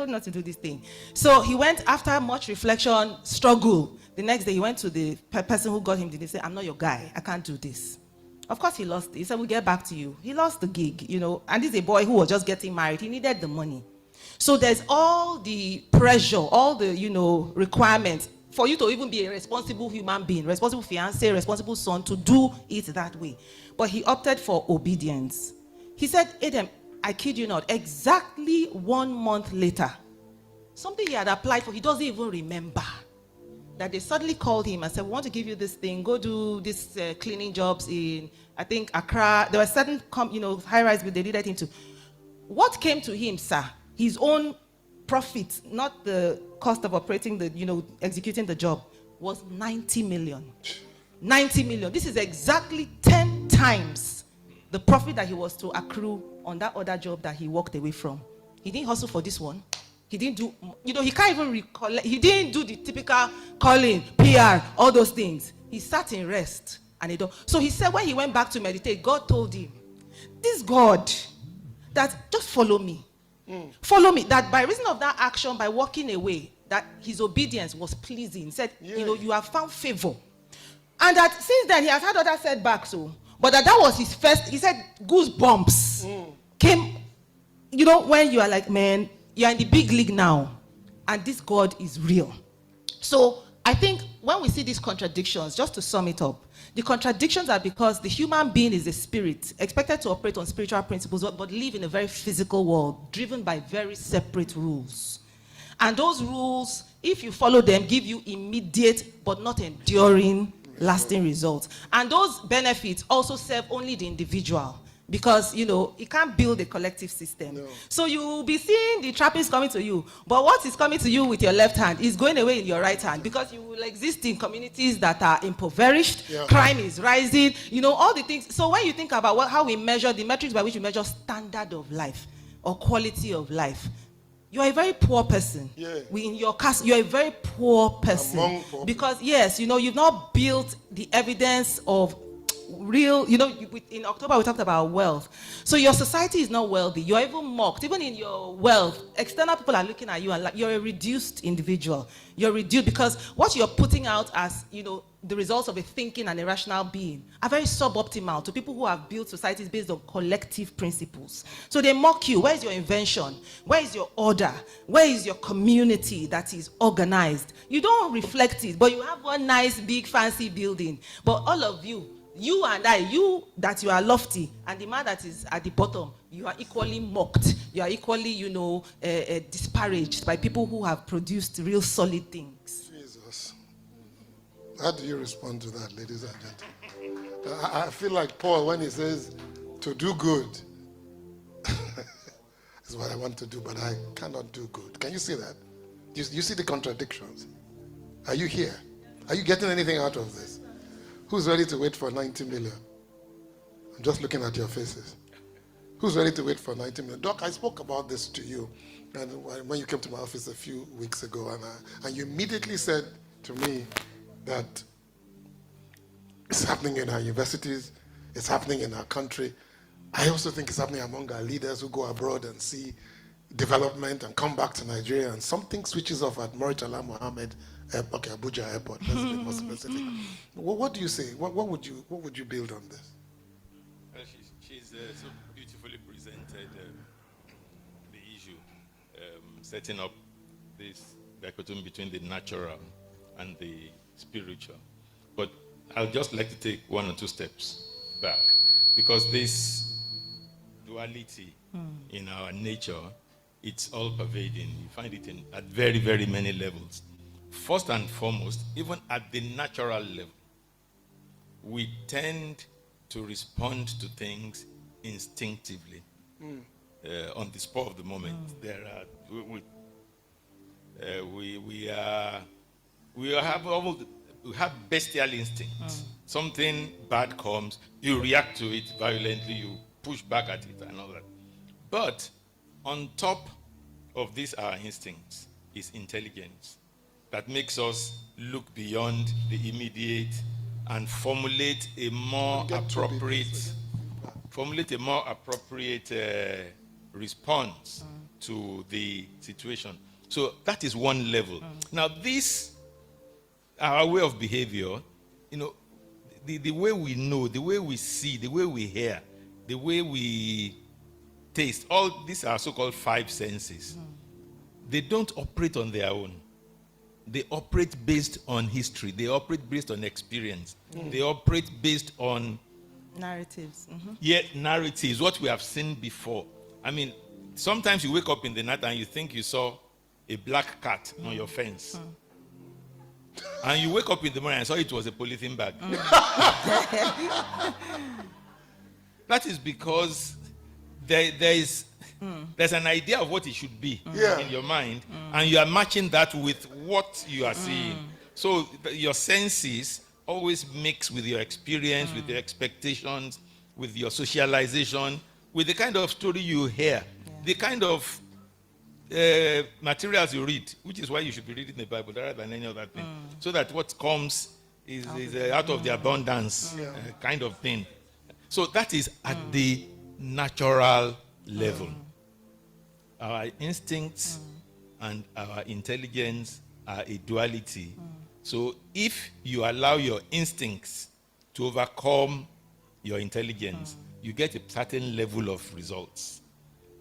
told you not to do this thing. So he went, after much reflection, struggle. The next day, he went to the person who got him. He said, I'm not your guy. I can't do this. Of course, he lost it. He said, we'll get back to you. He lost the gig, And this is a boy who was just getting married. He needed the money. So there's all the pressure, all the, requirements for you to even be a responsible human being, responsible fiancé, responsible son, to do it that way. But he opted for obedience. He said, Adam, I kid you not, exactly 1 month later, something he had applied for, he doesn't even remember, that they suddenly called him and said, we want to give you this thing, go do this cleaning jobs in, I think, Accra. There were certain, high-rise they needed him to. What came to him, sir, his own profit, not the cost of operating the, executing the job, was 90 million. 90 million. This is exactly 10 times the profit that he was to accrue on that other job that he walked away from. He didn't hustle for this one. He didn't do, he can't even recollect. He didn't do the typical calling, PR, all those things. He sat in rest. So he said when he went back to meditate, God told him, this God, that just follow me. Follow me. That by reason of that action, by walking away, that his obedience was pleasing. He said, you have found favor. And that since then, he has had other setbacks. But that was his first, he said, goosebumps came, when you are like, man, you're in the big league now, and this God is real. So I think when we see these contradictions, just to sum it up, the contradictions are because the human being is a spirit, expected to operate on spiritual principles, but live in a very physical world, driven by very separate rules. And those rules, if you follow them, give you immediate but not enduring, lasting results. And those benefits also serve only the individual. Because, it can't build a collective system. No. So you will be seeing the trappings coming to you. But what is coming to you with your left hand is going away in your right hand. Because you will exist in communities that are impoverished. Yeah. Crime is rising. All the things. So when you think about how we measure, the metrics by which we measure standard of life or quality of life, you are a very poor person. Yeah. In your caste, you're a very poor person. Among poor because, yes, you've not built the evidence of real, in October we talked about wealth. So your society is not wealthy. You're even mocked. Even in your wealth, external people are looking at you and like, you're a reduced individual. You're reduced because what you're putting out as, the results of a thinking and a rational being are very suboptimal to people who have built societies based on collective principles. So they mock you. Where is your invention? Where is your order? Where is your community that is organized? You don't reflect it, but you have one nice, big, fancy building. But all of you and I, you that you are lofty, and the man that is at the bottom, you are equally mocked. You are equally, disparaged by people who have produced real solid things. Jesus. How do you respond to that, ladies and gentlemen? I feel like Paul when he says, to do good is what I want to do, but I cannot do good. Can you see that? You see the contradictions? Are you here? Are you getting anything out of this? Who's ready to wait for 90 million? I'm just looking at your faces. Who's ready to wait for 90 million? Doc, I spoke about this to you and when you came to my office a few weeks ago, and you immediately said to me that it's happening in our universities, it's happening in our country. I also think it's happening among our leaders who go abroad and see development and come back to Nigeria, and something switches off at Murtala Mohammed, Abuja Airport. Let's be more specific. What do you say? What would you build on this? Well, she's so beautifully presented the issue, setting up this dichotomy between the natural and the spiritual. But I'd just like to take 1 or 2 steps back, because this duality in our nature, it's all pervading. You find it at very, very many levels. First and foremost, even at the natural level, we tend to respond to things instinctively, on the spur of the moment. There are we have bestial instincts. Something bad comes, you react to it violently, you push back at it and all that. But on top of these our instincts is intelligence that makes us look beyond the immediate and formulate a more appropriate response to the situation. So that is one level. Now, this, our way of behavior, the way we know, the way we see, the way we hear, the way we taste, all these are so-called five senses. They don't operate on their own. They operate based on history. They operate based on experience. They operate based on Narratives. narratives, what we have seen before. I mean, sometimes you wake up in the night and you think you saw a black cat on your fence. And you wake up in the morning and saw it was a polythene bag. That is because there's an idea of what it should be in your mind, and you are matching that with what you are seeing. So your senses always mix with your experience, with your expectations, with your socialization, with the kind of story you hear, the kind of materials you read, which is why you should be reading the Bible rather than any other thing, so that what comes is out of the abundance kind of thing. So that is at the natural level. Our instincts and our intelligence are a duality. So if you allow your instincts to overcome your intelligence, you get a certain level of results.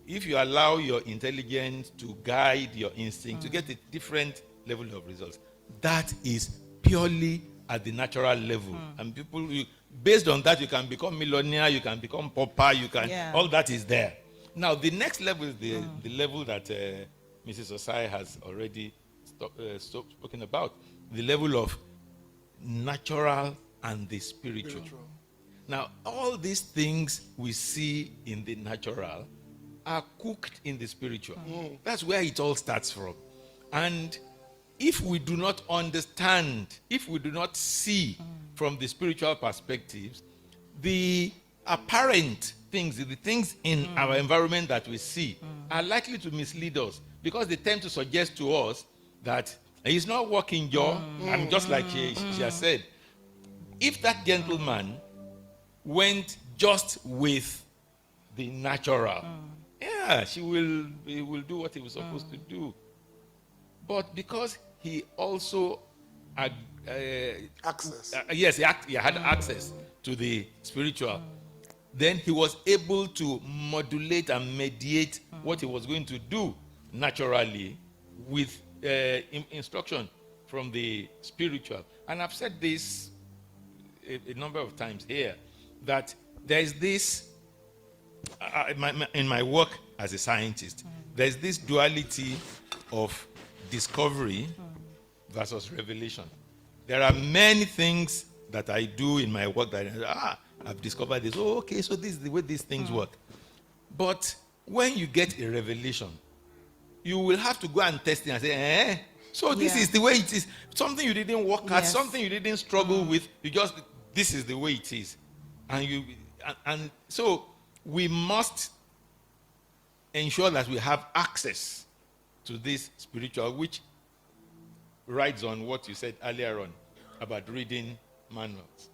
If you allow your intelligence to guide your instinct, you get a different level of results. That is purely at the natural level. And people, based on that, you can become millionaire, you can become pauper, all that is there. Now, the next level is the level that Mrs. Osai has already spoken about, the level of natural and the spiritual. Now, all these things we see in the natural are cooked in the spiritual. That's where it all starts from. And if we do not understand, if we do not see from the spiritual perspectives, the apparent things, the things in our environment that we see are likely to mislead us, because they tend to suggest to us that it's not working, Joe. I'm just like she has said. If that gentleman went just with the natural, he will do what he was supposed to do. But because he also had access. He had access to the spiritual, then he was able to modulate and mediate what he was going to do naturally with instruction from the spiritual. And I've said this a number of times here, that there's this, in my work as a scientist, there's this duality of discovery versus revelation. There are many things that I do in my work that I've discovered this. Oh, okay, so this is the way these things work. But when you get a revelation, you will have to go and test it and say, so this is the way it is. Something you didn't work at, something you didn't struggle with, this is the way it is. And so we must ensure that we have access to this spiritual, which rides on what you said earlier on about reading manuals.